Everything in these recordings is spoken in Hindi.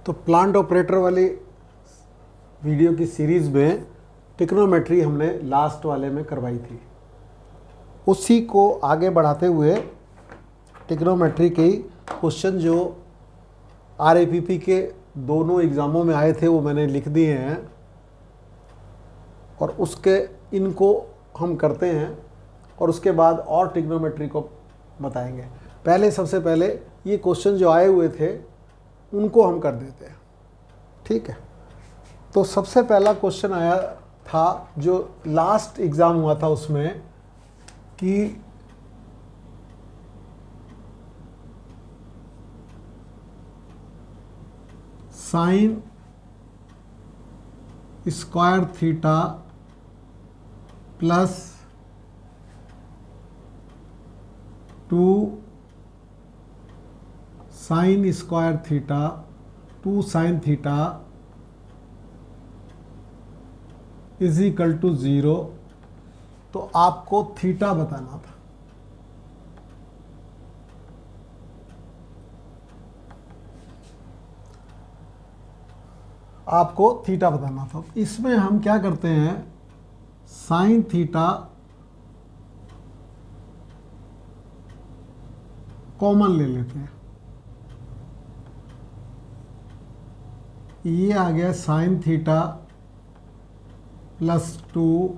तो प्लांट ऑपरेटर वाली वीडियो की सीरीज़ में ट्रिग्नोमेट्री हमने लास्ट वाले में करवाई थी। उसी को आगे बढ़ाते हुए ट्रिग्नोमेट्री के क्वेश्चन जो RAPP के दोनों एग्ज़ामों में आए थे वो मैंने लिख दिए हैं और उसके इनको हम करते हैं और उसके बाद और ट्रिग्नोमेट्री को बताएंगे। पहले सबसे पहले ये क्वेश्चन जो आए हुए थे उनको हम कर देते हैं, ठीक है। तो सबसे पहला क्वेश्चन आया था जो लास्ट एग्ज़ाम हुआ था उसमें कि sine square theta plus 2 sine square theta 2 sine theta is equal to 0। तो आपको थीटा बताना था। आपको थीटा बताना था। इसमें हम क्या करते हैं, साइन थीटा कॉमन ले लेते हैं। ये आ गया sine theta plus 2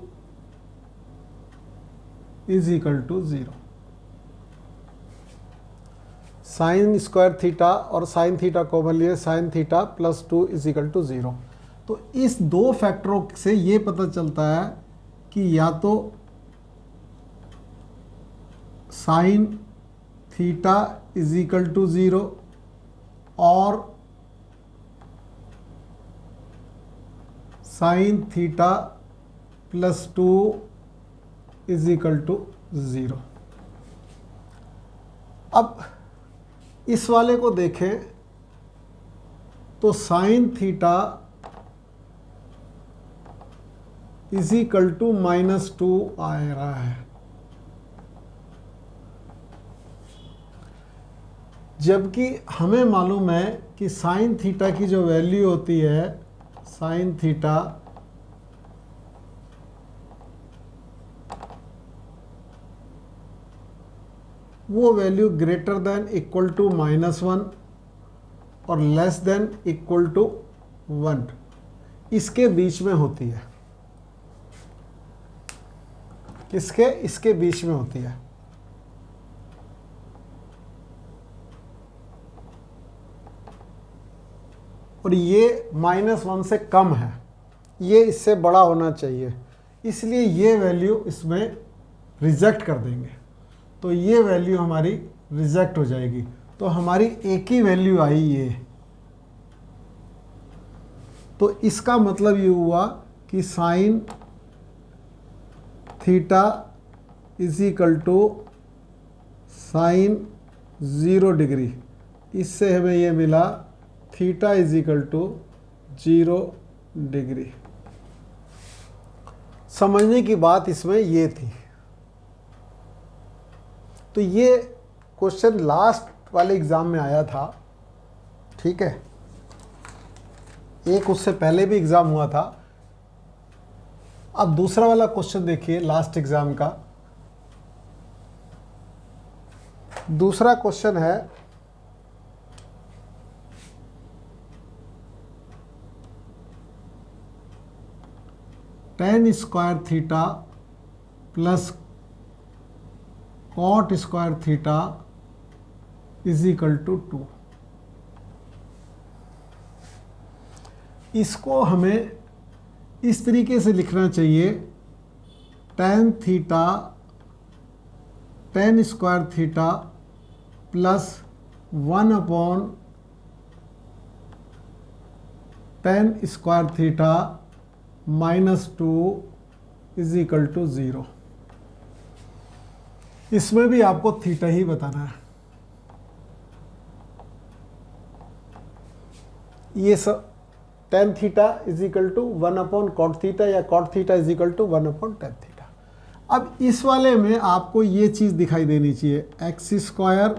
is equal to 0। Sine square theta और साइन थीटा कॉमन लिए, sine theta plus 2 is equal to 0। तो इस दो फैक्टरों से ये पता चलता है कि या तो sine theta is equal to 0 और sine theta plus 2 is equal to 0। अब इस वाले को देखें तो sine theta is equal to -2 आ रहा है, जबकि हमें मालूम है कि साइन थीटा की जो वैल्यू होती है, साइन थीटा वो value greater than equal to -1 और लेस देन इक्वल टू 1 इसके बीच में होती है। इसके बीच में होती है। और ये -1 से कम है, ये इससे बड़ा होना चाहिए, इसलिए ये वैल्यू इसमें रिजेक्ट कर देंगे। तो ये वैल्यू हमारी रिजेक्ट हो जाएगी। तो हमारी एक ही वैल्यू आई ये। तो इसका मतलब ये हुआ कि sine theta is equal to sine 0 degree. इससे हमें ये मिला theta is equal to 0 degree. समझने की बात इसमें ये थी। तो ये क्वेश्चन लास्ट वाले एग्ज़ाम में आया था, ठीक है। एक उससे पहले भी एग्ज़ाम हुआ था। अब दूसरा वाला क्वेश्चन देखिए लास्ट एग्ज़ाम का। दूसरा क्वेश्चन है tan square theta plus cot square theta is equal to 2। इसको हमें इस तरीके से लिखना चाहिए, tan theta tan square theta plus 1 upon tan square theta -2 is equal to 0। इसमें भी आपको थीटा ही बताना है। ये सब tan theta is equal to 1 upon cot theta या cot theta is equal to 1 upon tan theta. अब इस वाले में आपको ये चीज़ दिखाई देनी चाहिए, x²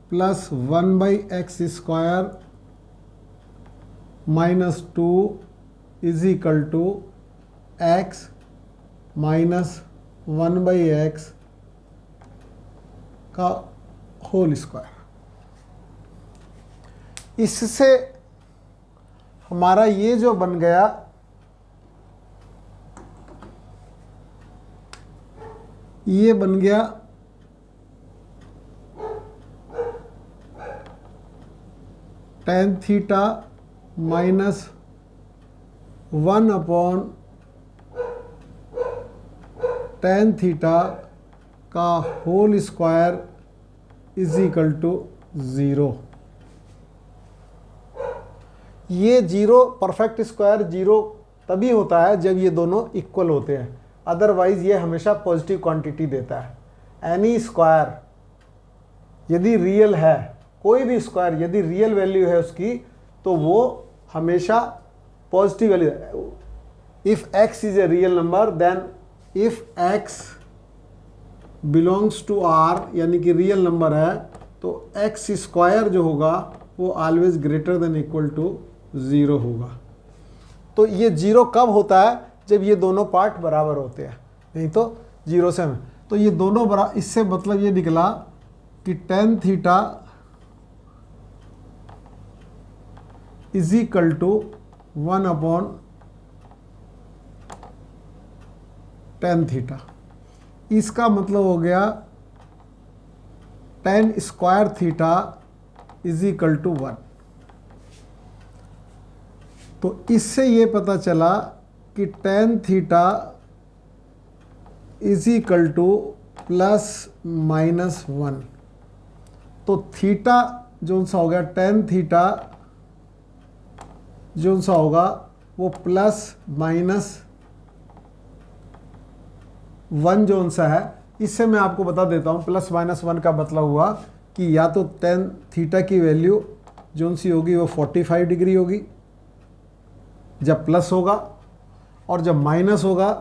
plus 1/x² minus 2 is equal to X minus 1/x का होल स्क्वायर। इससे हमारा ये जो बन गया, ये बन गया tan theta minus 1/tan theta का whole square is equal to 0। ये जीरो, परफेक्ट स्क्वायर जीरो तभी होता है जब ये दोनों इक्वल होते हैं, अदरवाइज ये हमेशा पॉजिटिव क्वांटिटी देता है। एनी स्क्वायर यदि रियल है, कोई भी स्क्वायर यदि रियल वैल्यू है उसकी, तो वो हमेशा positive value. If x is a real number then if x belongs to r यानी कि रियल नंबर है, तो x स्क्वायर जो होगा वो always greater than equal to 0 होगा। तो ये 0 कब होता है? जब ये दोनों पार्ट बराबर होते हैं, नहीं तो 0 से हमें, तो ये दोनों बराबर, इससे मतलब ये निकला कि tan theta is equal to 1/tan theta. इसका मतलब हो गया tan square theta is equal to 1। तो इससे ये पता चला कि tan theta is equal to ±1। तो थीटा जो सा हो गया, tan थीटा जो सा होगा वो ±1 जो सा है। इससे मैं आपको बता देता हूँ, ±1 का मतलब हुआ कि या तो tan थीटा की वैल्यू जो सी होगी वो 45 डिग्री होगी जब प्लस होगा, और जब माइनस होगा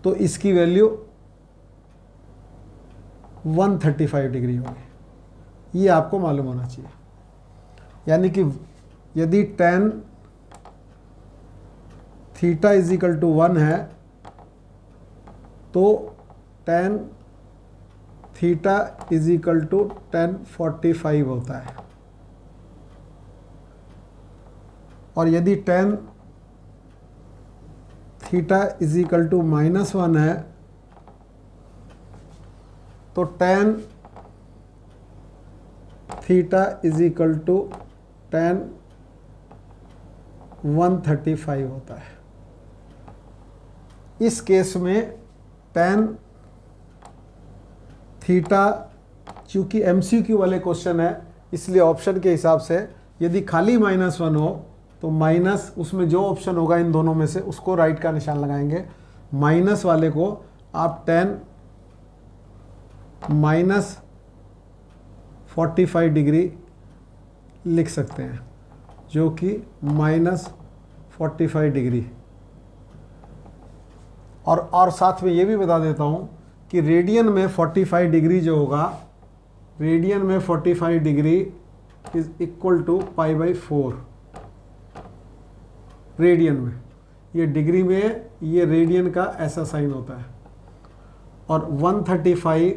तो इसकी वैल्यू 135 डिग्री होगी। ये आपको मालूम होना चाहिए। यानी कि यदि tan theta is equal to 1 है तो tan theta is equal to tan 45 होता है, और यदि tan theta is equal to -1 है तो tan theta is equal to tan 135 होता है। इस केस में tan थीटा, चूंकि MCQ वाले क्वेश्चन है इसलिए ऑप्शन के हिसाब से यदि खाली -1 हो तो माइनस, उसमें जो ऑप्शन होगा इन दोनों में से उसको राइट का निशान लगाएंगे। माइनस वाले को आप tan -45 डिग्री लिख सकते हैं, जो कि -45 डिग्री। और साथ में ये भी बता देता हूँ कि रेडियन में 45 डिग्री जो होगा, रेडियन में 45 degree is equal to π/4। Radian में, ये डिग्री में, ये रेडियन का ऐसा साइन होता है, और 135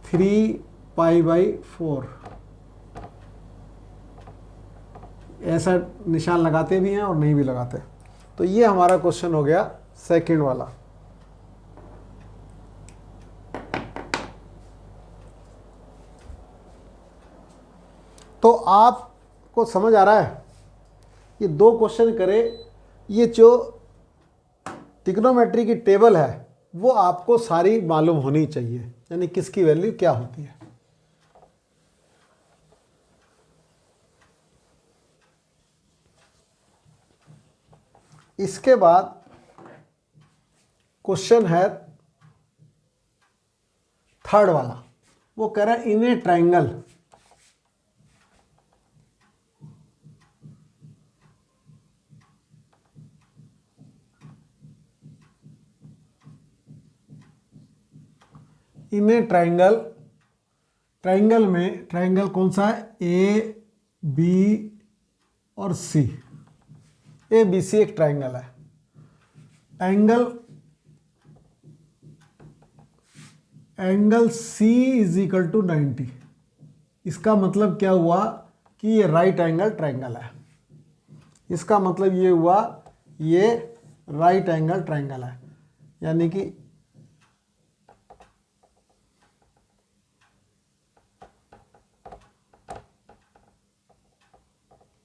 3π/4 ऐसा निशान लगाते भी हैं और नहीं भी लगाते। तो ये हमारा क्वेश्चन हो गया सेकंड वाला। तो आपको समझ आ रहा है? ये दो क्वेश्चन करे, ये जो ट्रिग्नोमेट्री की टेबल है वो आपको सारी मालूम होनी चाहिए, यानी किसकी वैल्यू क्या होती है। इसके बाद क्वेश्चन है थर्ड वाला। वो कह रहा है in a triangle in a triangle, triangle में, ट्रायंगल कौन सा है? बी और सी, ए बी सी एक ट्राइंगल है। Angle C is equal to 90। इसका मतलब क्या हुआ कि ये राइट एंगल ट्राइंगल है। इसका मतलब ये हुआ ये राइट एंगल ट्राइंगल है, यानी कि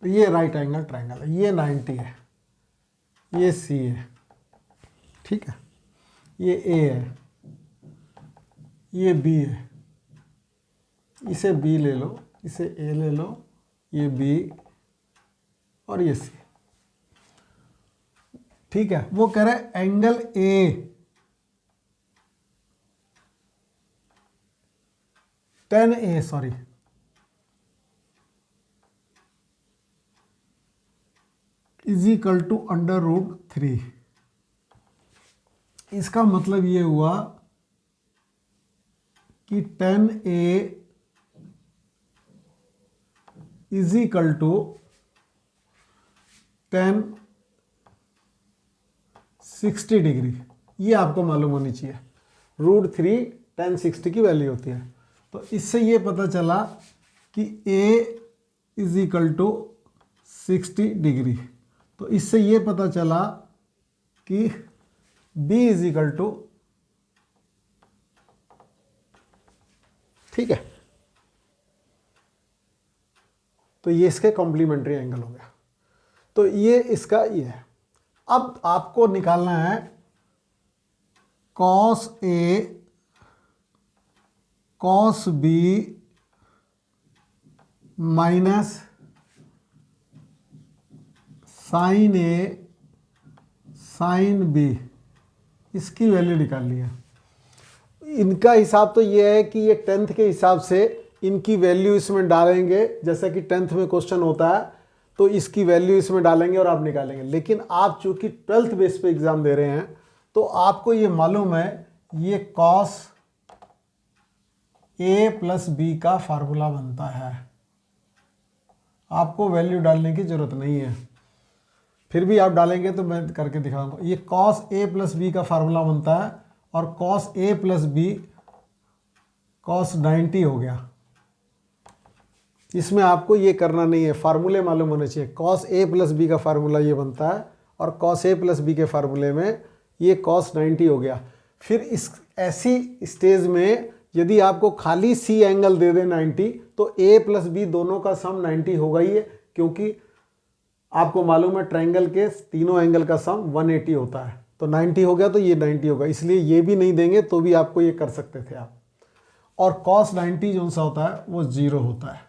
ये राइट एंगल ट्राइंगल है। ये 90 है, ये सी है, ठीक है, ये ए है, ये बी है, इसे बी ले लो, इसे ए ले लो, ये बी और ये सी, ठीक है। वो कह रहे angle A 10A sorry is equal to √3। इसका मतलब ये हुआ कि 10A is equal to 1060 degree. ये आपको मालूम होनी चाहिए। √3 1060 की वैल्यू होती है। तो इससे ये पता चला कि A is equal to 60 degree. तो इससे ये पता चला कि B इज इक्वल टू, ठीक है, तो ये इसके कॉम्प्लीमेंट्री एंगल हो गया। तो ये इसका ये है। अब आपको निकालना है cos A cos B minus sin A sin B, इसकी वैल्यू निकालनी है। इनका हिसाब तो ये है कि ये 10th के हिसाब से इनकी वैल्यू इसमें डालेंगे, जैसा कि 10th में क्वेश्चन होता है, तो इसकी वैल्यू इसमें डालेंगे और आप निकालेंगे। लेकिन आप चूंकि 12th बेस पे एग्जाम दे रहे हैं तो आपको ये मालूम है ये cos A प्लस बी का फार्मूला बनता है। आपको वैल्यू डालने की जरूरत नहीं है, फिर भी आप डालेंगे तो मैं करके दिखाऊंगा। ये cos A प्लस बी का फार्मूला बनता है और cos A plus B cos 90 हो गया। इसमें आपको ये करना नहीं है, फार्मूले मालूम होने चाहिए। cos A प्लस बी का फार्मूला ये बनता है और cos A प्लस बी के फार्मूले में ये cos 90 हो गया। फिर इस ऐसी स्टेज में यदि आपको खाली C एंगल दे दे 90, तो A प्लस बी दोनों का सम 90 होगा ही है, क्योंकि आपको मालूम है ट्रायंगल के तीनों एंगल का सम 180 होता है। तो 90 हो गया तो ये 90 होगा, इसलिए ये भी नहीं देंगे तो भी आपको ये कर सकते थे आप। और cos 90 जो सा होता है वो 0 होता है।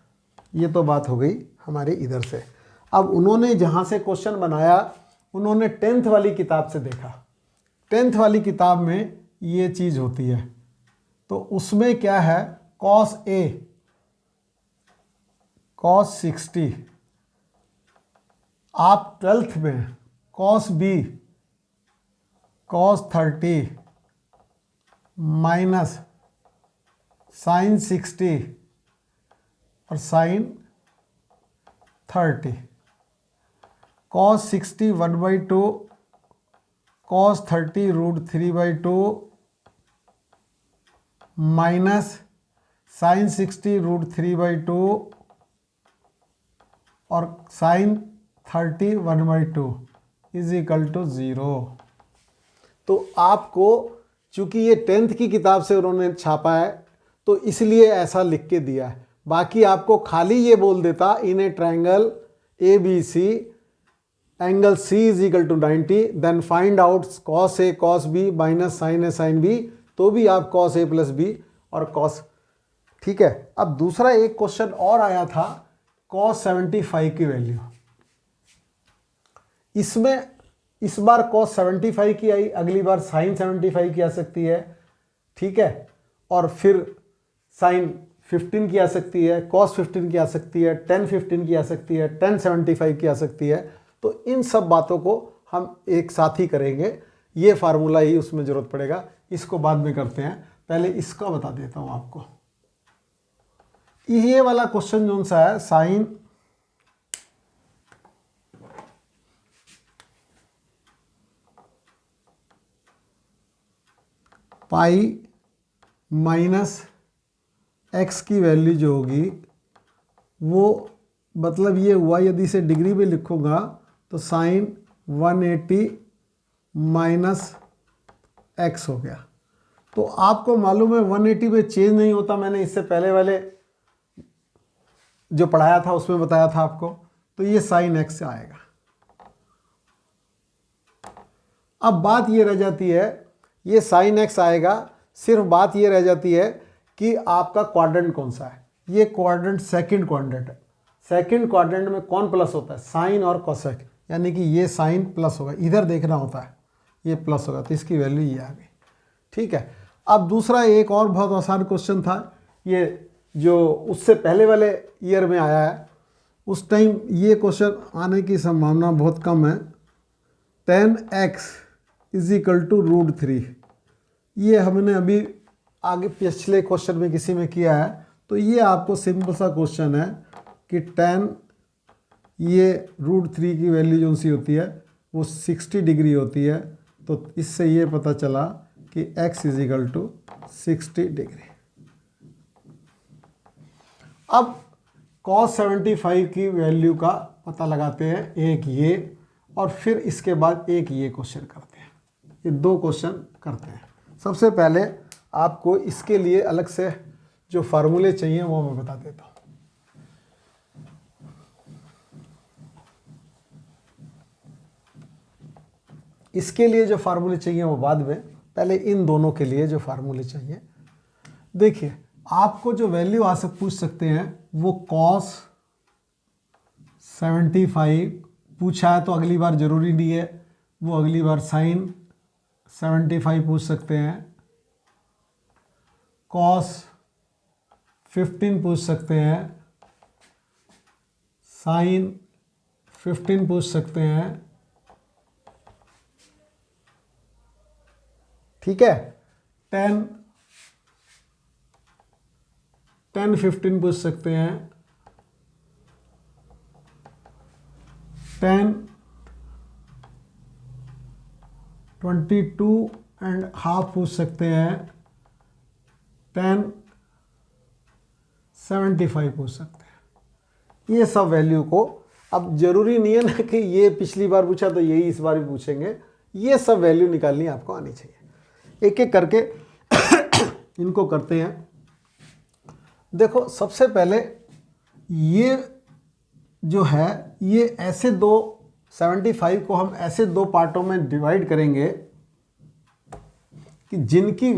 ये तो बात हो गई हमारे इधर से। अब उन्होंने जहाँ से क्वेश्चन बनाया उन्होंने 10th वाली किताब से देखा। 10th वाली किताब में ये चीज़ होती है, तो उसमें क्या है, cos A cos 60, आप 12th में cos B cos 30 minus sin 60 और sin 30, cos 60 1/2 cos 30 √3/2 minus sin 60 √3/2 और sin 30 1/2 इज इक्वल टू 0। तो आपको चूंकि ये 10th की किताब से उन्होंने छापा है तो इसलिए ऐसा लिख के दिया है। बाकी आपको खाली ये बोल देता in a triangle ABC angle C is equal to 90 then find out cos A cos B minus sin A sin B, तो भी आप cos A प्लस B और cos, ठीक है। अब दूसरा एक क्वेश्चन और आया था cos 75 की वैल्यू। इसमें इस बार cos 75 की आई, अगली बार sin 75 की आ सकती है, ठीक है, और फिर sin 15 की आ सकती है, cos 15 की आ सकती है, tan 15 की आ सकती है, tan 75 की आ सकती है। तो इन सब बातों को हम एक साथ ही करेंगे, ये फार्मूला ही उसमें ज़रूरत पड़ेगा, इसको बाद में करते हैं। पहले इसका बता देता हूँ आपको। ये वाला क्वेश्चन जो सा है sin पाई माइनस एक्स की वैल्यू जो होगी वो, मतलब ये हुआ, यदि इसे डिग्री में लिखूँगा तो साइन 180 माइनस एक्स हो गया। तो आपको मालूम है 180 में चेंज नहीं होता, मैंने इससे पहले वाले जो पढ़ाया था उसमें बताया था आपको। तो ये साइन एक्स से आएगा। अब बात ये रह जाती है, ये साइन एक्स आएगा, सिर्फ बात ये रह जाती है कि आपका क्वाड्रेंट कौन सा है। ये क्वाड्रेंट सेकंड क्वाड्रेंट है। सेकंड क्वाड्रेंट में कौन प्लस होता है? साइन और कोसेक, यानी कि ये साइन प्लस होगा, इधर देखना होता है, ये प्लस होगा, तो इसकी वैल्यू ये आ गई। ठीक है। अब दूसरा एक और बहुत आसान क्वेश्चन था, ये जो उससे पहले वाले ईयर में आया है, उस टाइम ये क्वेश्चन आने की संभावना बहुत कम है। 10x = √3। ये हमने अभी आगे पिछले क्वेश्चन में किसी में किया है। तो ये आपको सिंपल सा क्वेश्चन है कि 10, ये √3 की वैल्यू जो सी होती है वो 60 डिग्री होती है। तो इससे ये पता चला कि x = 60 डिग्री। अब cos 75 की वैल्यू का पता लगाते हैं, एक ये और फिर इसके बाद एक ये क्वेश्चन करते हैं। ये दो क्वेश्चन करते हैं। सबसे पहले आपको इसके लिए अलग से जो फार्मूले चाहिए वो मैं बता देता हूँ। इसके लिए जो फार्मूले चाहिए वो बाद में, पहले इन दोनों के लिए जो फार्मूले चाहिए। देखिए, आपको जो वैल्यू आ सक पूछ सकते हैं वो cos 75 पूछा है, तो अगली बार ज़रूरी नहीं है, वो अगली बार sin 75 पूछ सकते हैं, cos 15 पूछ सकते हैं, sin 15 पूछ सकते हैं। ठीक है। 10 15 पूछ सकते हैं, 10 22.5 पूछ सकते हैं, 10 75 पूछ सकते हैं। ये सब वैल्यू को, अब जरूरी नहीं है ना कि ये पिछली बार पूछा तो यही इस बार भी पूछेंगे, ये सब वैल्यू निकालनी आपको आनी चाहिए। एक एक करके इनको करते हैं। देखो, सबसे पहले ये जो है, ये ऐसे दो 75 को हम ऐसे दो पार्टों में डिवाइड करेंगे कि जिनकी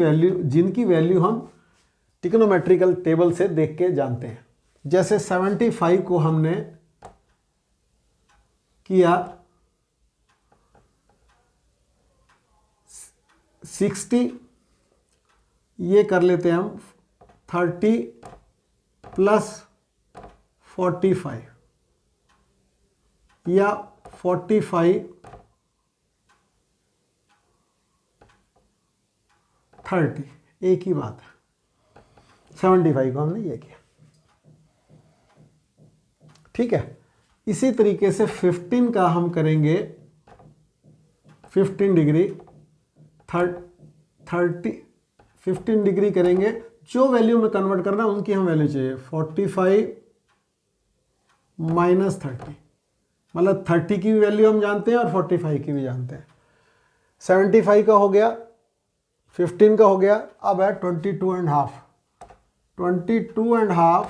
वैल्यू हम ट्रिग्नोमेट्रिकल टेबल से देख के जानते हैं। जैसे 75 को हमने किया 60, ये कर लेते हैं हम 30 + 45 या 45 30, एक ही बात है। 75 को हमने ये किया। ठीक है। इसी तरीके से 15 का हम करेंगे 15 डिग्री 30 15 डिग्री करेंगे। जो वैल्यू में कन्वर्ट करना है उनकी हम वैल्यू चाहिए। 45 - 30, मतलब 30 की भी वैल्यू हम जानते हैं और 45 की भी जानते हैं। 75 का हो गया, 15 का हो गया, अब है 22.5। 22.5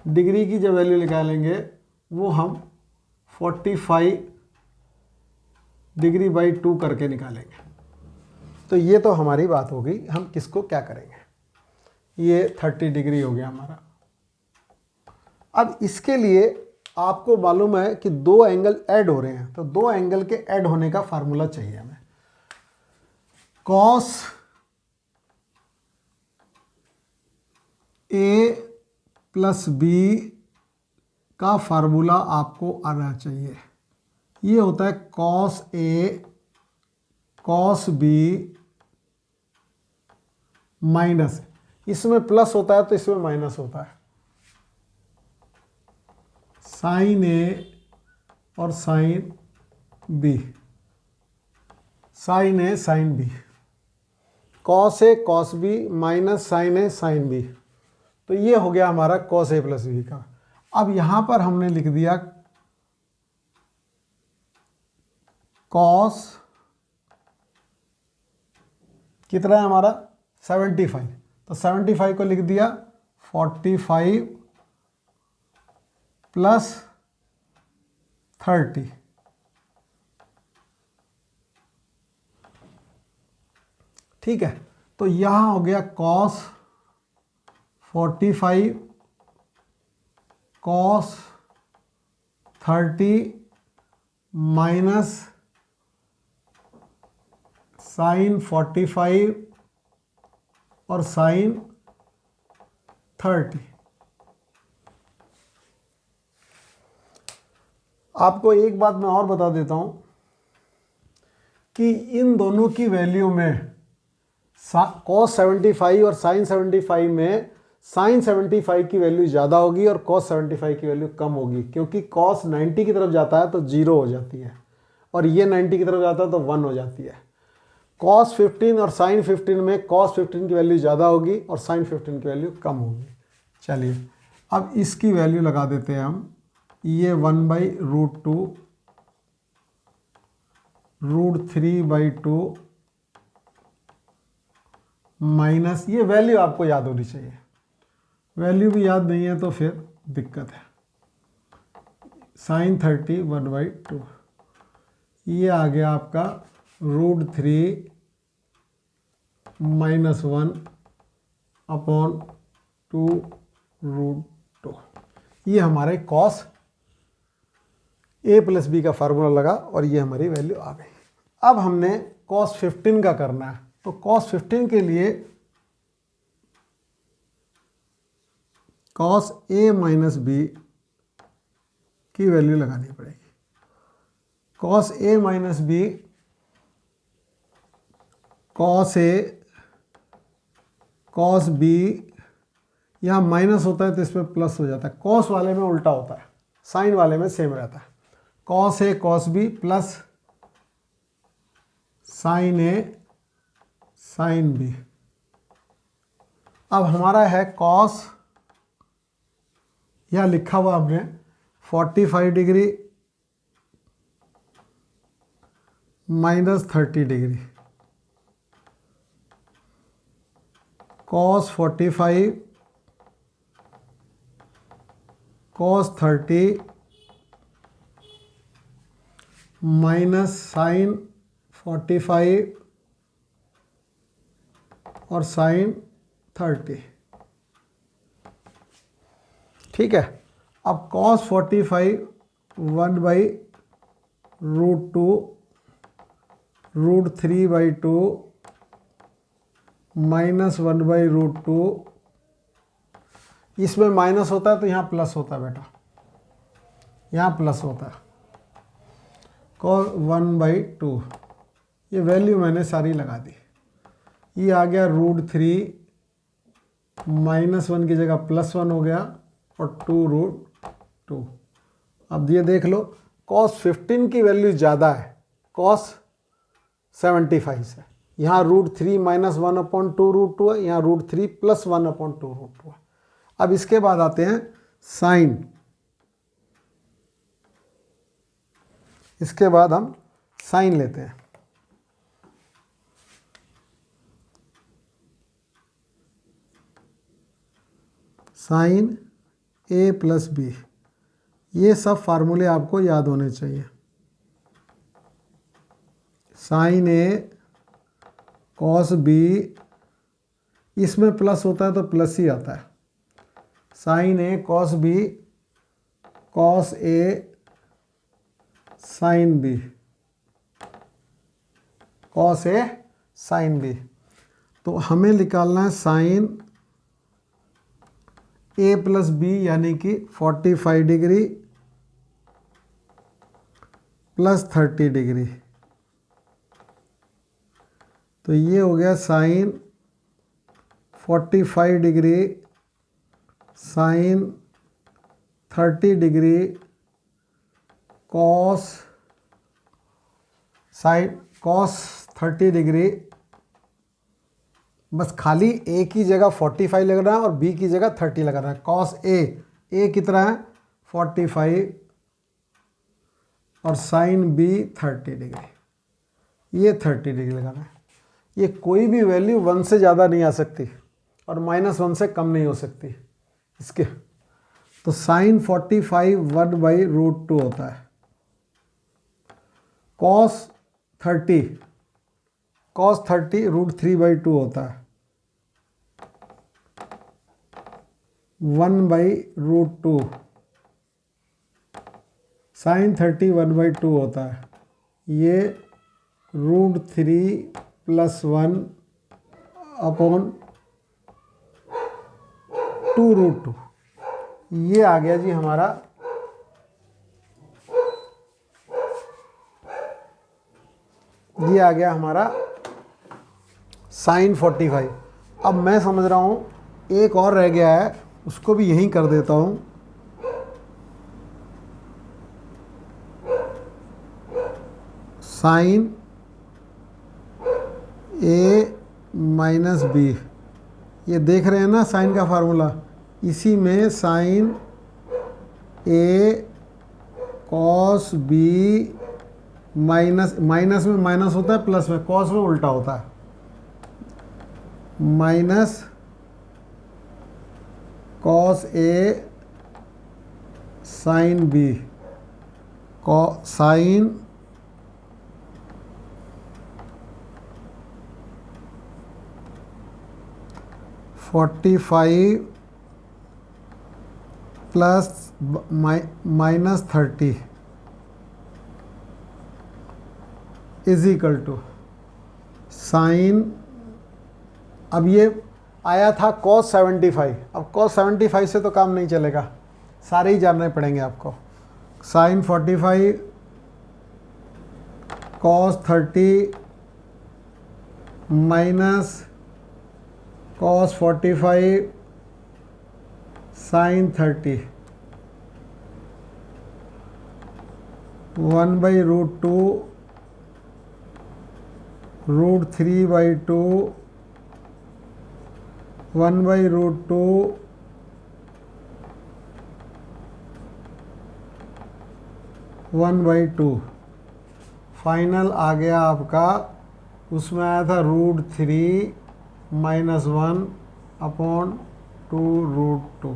डिग्री की जो वैल्यू निकालेंगे वो हम 45 डिग्री बाई 2 करके निकालेंगे। तो ये तो हमारी बात हो गई, हम किसको क्या करेंगे। ये 30 डिग्री हो गया हमारा। अब इसके लिए आपको मालूम है कि दो एंगल ऐड हो रहे हैं, तो दो एंगल के ऐड होने का फार्मूला चाहिए हमें। cos A + B का फार्मूला आपको आना चाहिए। ये होता है cos A cos B minus, इसमें प्लस होता है तो इसमें माइनस होता है, sin A और sin B, sin A sin B। Cos A cos B minus sine A sine B. तो ये हो गया हमारा कॉस ए प्लस बी का। अब यहाँ पर हमने लिख दिया कॉस, कितना है हमारा 75, तो 75 को लिख दिया 45 प्लस 30। ठीक है, तो यहाँ हो गया कॉस 45 कॉस 30 माइनस साइन 45 और साइन 30। आपको एक बात मैं और बता देता हूं कि इन दोनों की वैल्यू में कॉस 75 और साइन 75 में साइन 75 की वैल्यू ज़्यादा होगी और कॉस 75 की वैल्यू कम होगी, क्योंकि कॉस 90 की तरफ जाता है तो 0 हो जाती है और ये 90 की तरफ जाता है तो 1 हो जाती है। कॉस 15 और साइन 15 में कॉस 15 की वैल्यू ज़्यादा होगी और साइन 15 की वैल्यू कम होगी। चलिए अब इसकी वैल्यू लगा देते हैं हम, ये 1/√2 √3/2 माइनस, ये वैल्यू आपको याद होनी चाहिए, वैल्यू भी याद नहीं है तो फिर दिक्कत है। साइन 30 1/2, ये आ गया आपका √3 - 1/2√2। ये हमारे कॉस ए प्लस बी का फार्मूला लगा और ये हमारी वैल्यू आ गई। अब हमने कॉस 15 का करना है, तो कॉस 15 के लिए कॉस ए माइनस बी की वैल्यू लगानी पड़ेगी। Cos A minus B, cos A cos B, यहाँ माइनस होता है तो इसमें प्लस हो जाता है, कॉस वाले में उल्टा होता है, साइन वाले में सेम रहता है। Cos A cos B plus sine A sine B. अब हमारा है कॉस, यहाँ लिखा हुआ हमने 45 degree minus 30 degree, cos 45 cos 30 minus sine 45 और साइन 30। ठीक है, अब कॉस 45 1/√2 √3/2 माइनस 1/√2, इसमें माइनस होता है तो यहाँ प्लस होता है बेटा, यहाँ प्लस होता है, कॉस 1/2। ये वैल्यू मैंने सारी लगा दी। ये आ गया √3 -1 की जगह +1 हो गया और 2√2। अब ये देख लो, कॉस 15 की वैल्यू ज़्यादा है कॉस 75 से, यहाँ √3 - 1/2√2 है, यहाँ √3 + 1/2√2 है। अब इसके बाद आते हैं साइन, इसके बाद हम साइन लेते हैं। साइन ए प्लस बी, ये सब फार्मूले आपको याद होने चाहिए। साइन ए कॉस बी, इसमें प्लस होता है तो प्लस ही आता है। Sign A cos B cos A sine B, cos A sine B. तो हमें निकालना है साइन ए प्लस बी, यानी कि 45 डिग्री प्लस 30 डिग्री। तो ये हो गया sine 45 degree sine 30 degree cos sine cos 30 degree बस खाली ए की जगह 45 लगाना है और बी की जगह 30 लगाना है। कॉस ए कितना है 45 और साइन बी 30 डिग्री, ये 30 डिग्री लगाना है। ये कोई भी वैल्यू 1 से ज़्यादा नहीं आ सकती और -1 से कम नहीं हो सकती इसके। तो साइन 45 1/√2 होता है। कॉस 30 √3/2 होता है, 1/√2। साइन 30 1/2 होता है, ये √3 + 1/2√2। ये आ गया जी हमारा साइन 45। अब मैं समझ रहा हूँ एक और रह गया है, उसको भी यहीं कर देता हूँ। साइन A - B, ये देख रहे हैं ना साइन का फार्मूला, इसी में sine A cos B minus में माइनस होता है, प्लस में कॉस में उल्टा होता है, minus cos A sine B, sine -45 -30 is equal to sine, अब ये आया था cos 75। अब cos 75 से तो काम नहीं चलेगा, सारे ही जानने पड़ेंगे आपको। Sine 45 cos 30 minus cos 45 sine 30, 1/√2 √3/2 1/√2 1/2। Final आ गया आपका, उसमें आया था √3 - 1/2√2।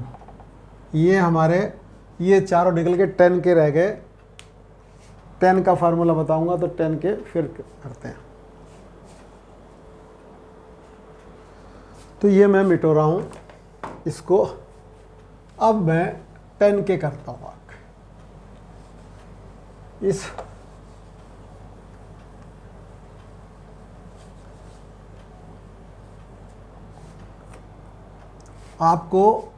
ये हमारे ये चारों निकल के 10 के रह गए। 10 का फार्मूला बताऊंगा तो 10 के फिर करते हैं। तो ये मैं मिटो रहा हूँ इसको। अब मैं 10 के करता हूँ। इस आपको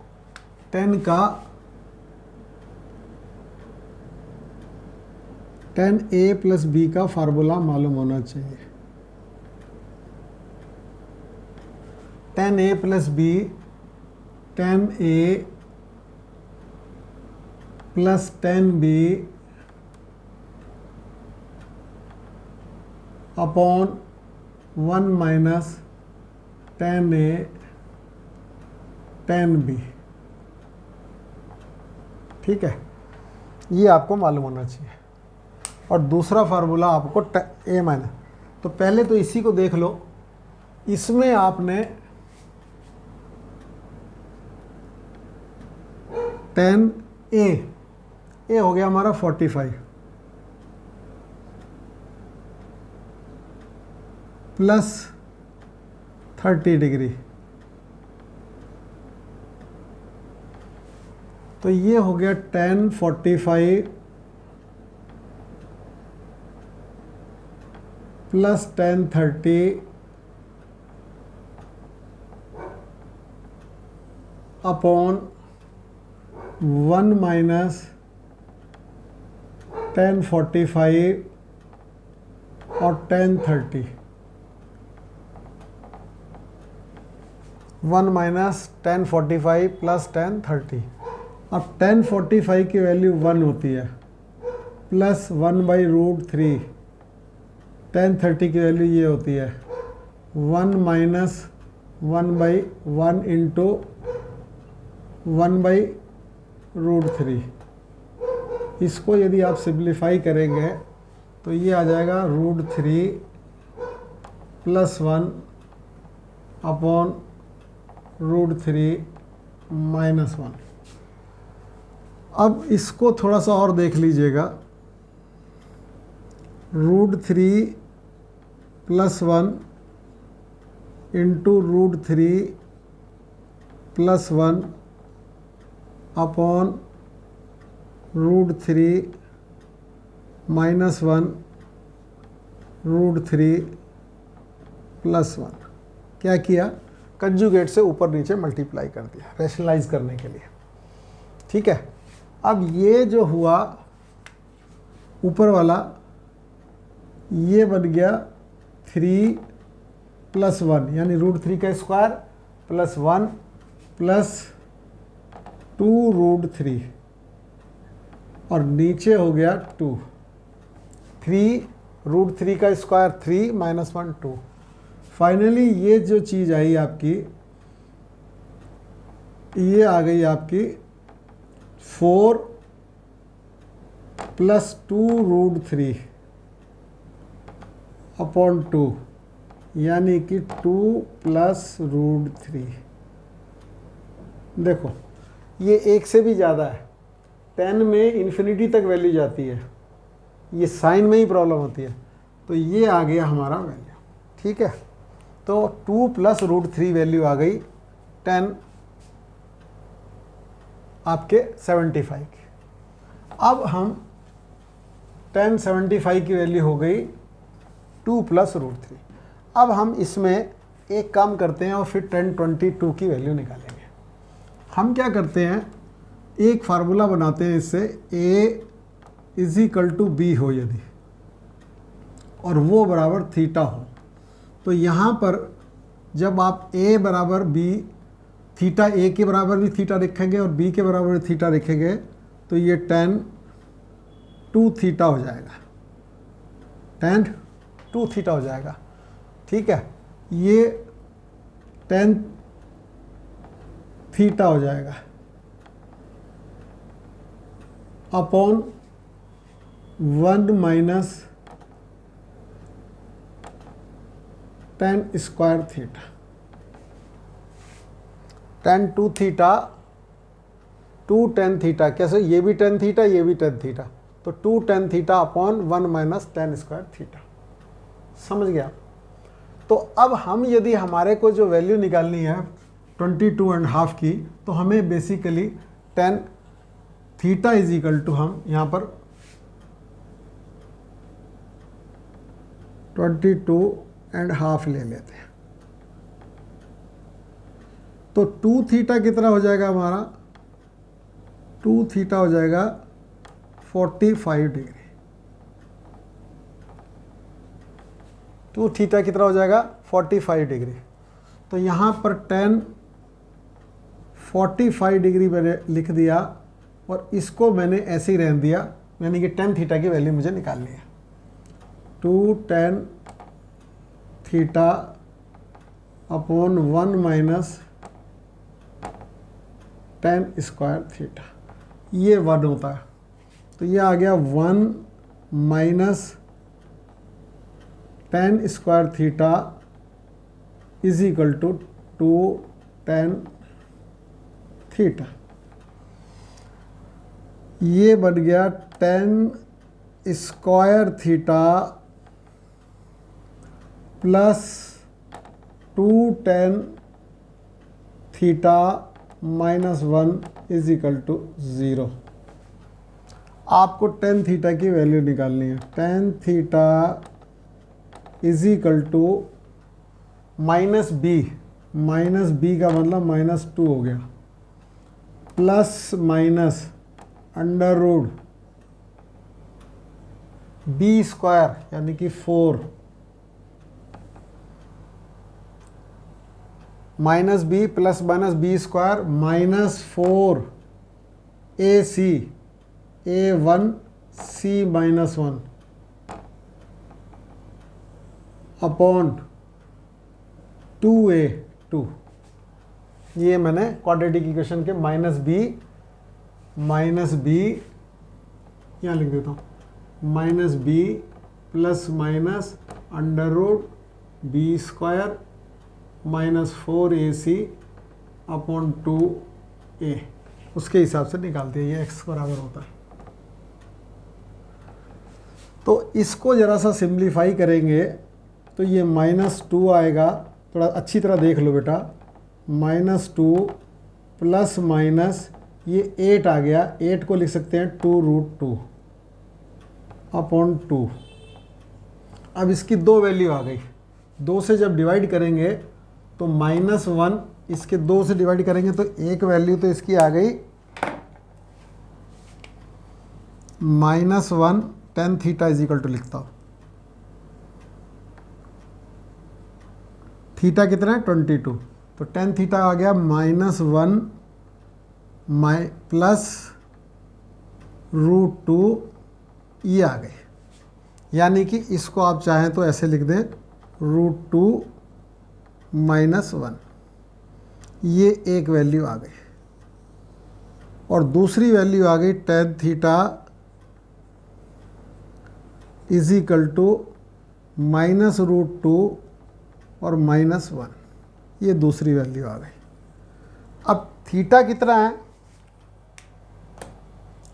10 का 10a + b का फार्मूला मालूम होना चाहिए। 10a + b 10a + 10b upon 1 - 10a 10b। ठीक है, ये आपको मालूम होना चाहिए। और दूसरा फार्मूला आपको a-, तो पहले तो इसी को देख लो। इसमें आपने 10a हो गया हमारा 45 प्लस 30 डिग्री, तो ये हो गया 10 45 प्लस 10 30 अपॉन 1 - 10 45 और 10 30, 1 - 10 45 प्लस 10 30। अब 10 45 की वैल्यू 1 होती है, प्लस 1/√3। 10 30 की वैल्यू ये होती है 1 - 1/1 इंटू 1/√3। इसको यदि आप सिंप्लीफाई करेंगे तो ये आ जाएगा √3 + 1 अपॉन √3 - 1। अब इसको थोड़ा सा और देख लीजिएगा, √3 + 1 इंटू √3 + 1 अपॉन √3 - 1 √3 + 1। क्या किया, कंजुगेट से ऊपर नीचे मल्टीप्लाई कर दिया रैशनलाइज करने के लिए। ठीक है, अब ये जो हुआ ऊपर वाला, ये बन गया 3 + 1 यानी √3 का स्क्वायर + 1 + 2√3 और नीचे हो गया 2। 3 √3 का स्क्वायर 3 - 1 2। फाइनली ये जो चीज़ आई आपकी, ये आ गई आपकी 4 + 2√3 अपॉन 2 यानी कि 2 + √3। देखो ये 1 से भी ज़्यादा है, 10 में इन्फिनिटी तक वैल्यू जाती है, ये साइन में ही प्रॉब्लम होती है। तो ये आ गया हमारा वैल्यू। ठीक है, तो 2 + √3 वैल्यू आ गई 10 आपके 75 की। अब हम 10 75 की वैल्यू हो गई 2 + √3। अब हम इसमें एक काम करते हैं और फिर 10 22 की वैल्यू निकालेंगे। हम क्या करते हैं, एक फार्मूला बनाते हैं इससे, A = B हो यदि और वो बराबर थीटा हो, तो यहाँ पर जब आप A बराबर B, थीटा A के बराबर भी थीटा लिखेंगे और B के बराबर भी थीटा लिखेंगे, तो ये tan 2 थीटा हो जाएगा, tan 2 थीटा हो जाएगा। ठीक है, ये tan थीटा हो जाएगा upon 1 - tan square theta. tan 2 theta 2 tan theta, कैसे, ये भी tan थीटा ये भी tan थीटा, तो 2 tan theta upon 1 - tan square theta. समझ गया। तो अब हम यदि हमारे को जो वैल्यू निकालनी है 22.5 की, तो हमें बेसिकली tan थीटा = हम यहाँ पर 22.5 ले लेते हैं। तो 2 थीटा कितना हो जाएगा हमारा, 2 थीटा हो जाएगा 45 डिग्री। 2 थीटा कितना हो जाएगा 45 डिग्री। तो यहाँ पर tan 45 डिग्री मैंने लिख दिया और इसको मैंने ऐसे ही रहने दिया, यानी कि tan थीटा की वैल्यू मुझे निकालनी है। 2 tan theta upon 1 - tan square theta, ये 1 होता है, तो ये आ गया 1 - tan square theta = 2 tan theta. ये बन गया tan square theta plus 2 tan theta -1 = 0। आपको tan थीटा की वैल्यू निकालनी है। tan थीटा = -b का मतलब -2 हो गया, प्लस माइनस √ b² यानी कि 4 -b plus minus b² -4 AC A1C -1 upon 2A 2। ये मैंने क्वाड्रेटिक इक्वेशन के माइनस बी यहाँ लिख देता हूँ, minus B plus minus under root B square minus 4ac upon 2a, उसके हिसाब से निकालते हैं, ये x बराबर होता है। तो इसको ज़रा सा सिंप्लीफाई करेंगे तो ये -2 आएगा, थोड़ा अच्छी तरह देख लो बेटा, -2 प्लस माइनस ये 8 आ गया, 8 को लिख सकते हैं 2√2 अपॉन 2। अब इसकी 2 वैल्यू आ गई, 2 से जब डिवाइड करेंगे तो -1, इसके 2 से डिवाइड करेंगे तो एक वैल्यू तो इसकी आ गई -1 tan theta is equal to, लिखता हूँ थीटा कितना है 22, तो tan थीटा आ गया -1 प्लस √2 ये आ गए, यानी कि इसको आप चाहें तो ऐसे लिख दें √2 -1, ये एक वैल्यू आ गई। और दूसरी वैल्यू आ गई tan theta is equal to -√2 और -1, ये दूसरी वैल्यू आ गई। अब थीटा कितना है,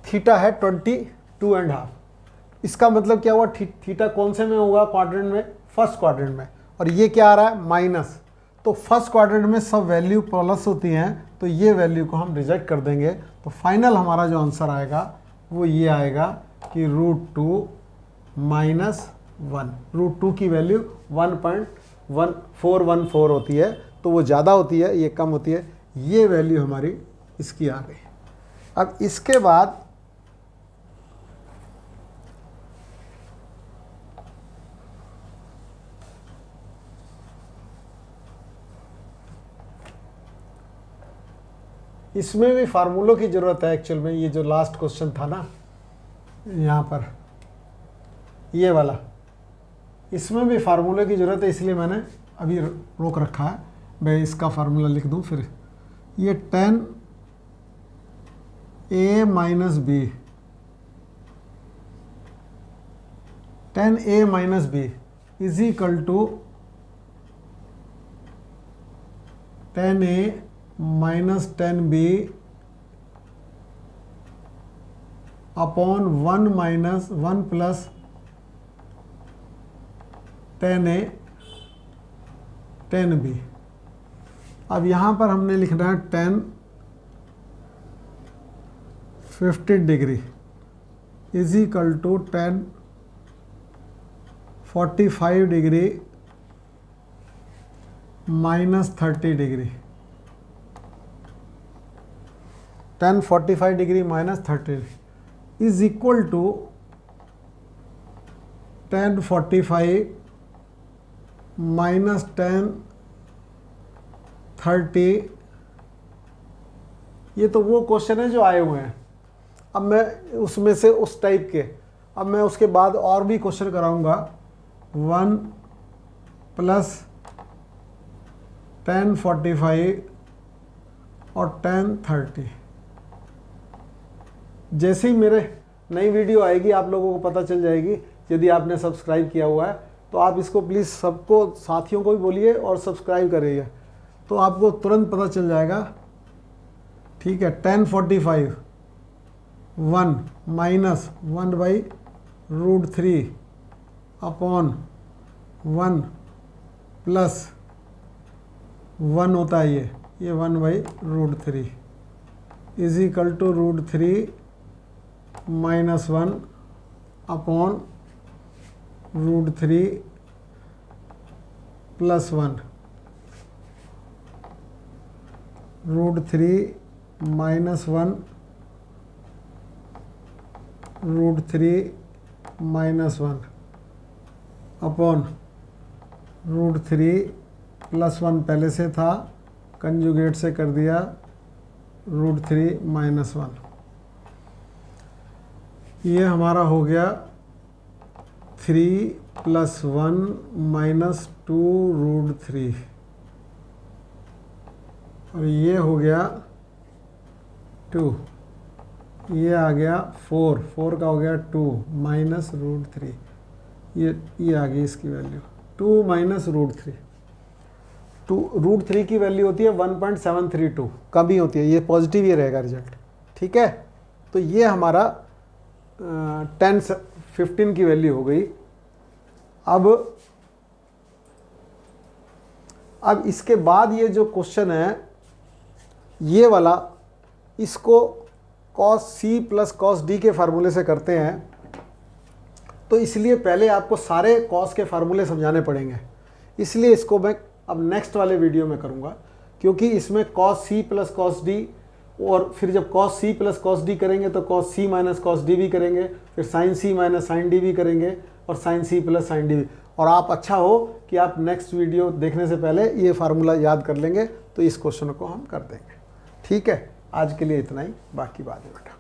थीटा है 22.5। इसका मतलब क्या हुआ, थीटा कौन से में होगा क्वाड्रेंट में, फर्स्ट क्वाड्रेंट में, और ये क्या आ रहा है माइनस, तो फर्स्ट क्वाड्रेंट में सब वैल्यू प्लस होती हैं, तो ये वैल्यू को हम रिजेक्ट कर देंगे। तो फाइनल हमारा जो आंसर आएगा वो ये आएगा कि √2 -1, √2 की वैल्यू 1.1414 होती है, तो वो ज़्यादा होती है, ये कम होती है, ये वैल्यू हमारी इसकी आ गई। अब इसके बाद इसमें भी फार्मूलों की ज़रूरत है एक्चुअल में। ये जो लास्ट क्वेश्चन था ना यहाँ पर, ये वाला, इसमें भी फार्मूले की ज़रूरत है, इसलिए मैंने अभी रोक रखा है। मैं इसका फार्मूला लिख दूँ फिर, ये tan a minus B, tan a minus B is equal to tan a minus tan b upon 1 plus tan a tan b। अब यहाँ पर हमने लिखना है tan 50 degree is equal to tan 45 degree minus 30 degree, tan 45 degree minus 30 is equal to tan 45 minus tan 30। ये तो वो क्वेश्चन है जो आए हुए हैं, अब मैं उसमें से उस टाइप के, अब मैं उसके बाद और भी क्वेश्चन कराऊंगा। 1 प्लस tan 45 और tan 30। जैसे ही मेरे नई वीडियो आएगी आप लोगों को पता चल जाएगी। यदि आपने सब्सक्राइब किया हुआ है तो आप इसको प्लीज़ सबको, साथियों को भी बोलिए और सब्सक्राइब करिए, तो आपको तुरंत पता चल जाएगा। ठीक है, tan 45 1 माइनस 1/√3 अपॉन 1 प्लस 1 होता है ये 1/√3 is equal to √3 minus 1 upon √3 plus 1, √3 minus 1 √3 minus 1 upon √3 plus 1 पहले से था, कंजुगेट से कर दिया √3 माइनस 1। ये हमारा हो गया 3 + 1 - 2 √3 और ये हो गया 2, ये आ गया 4, 4 का हो गया 2 माइनस √3, ये आ गई इसकी वैल्यू 2 माइनस √3। √3 की वैल्यू होती है 1.732, कम ही होती है, ये पॉजिटिव ही रहेगा रिजल्ट। ठीक है, तो ये हमारा 15 की वैल्यू हो गई। अब इसके बाद ये जो क्वेश्चन है ये वाला, इसको cos C plus cos D के फार्मूले से करते हैं, तो इसलिए पहले आपको सारे cos के फार्मूले समझाने पड़ेंगे, इसलिए इसको मैं अब नेक्स्ट वाले वीडियो में करूँगा, क्योंकि इसमें cos C plus cos D, और फिर जब cos C plus cos D करेंगे तो cos C minus cos D भी करेंगे, फिर sin C minus sin D भी करेंगे, और sin C plus sin D भी। और आप अच्छा हो कि आप नेक्स्ट वीडियो देखने से पहले ये फार्मूला याद कर लेंगे, तो इस क्वेश्चन को हम कर देंगे। ठीक है, आज के लिए इतना ही, बाकी बाद में बेटा।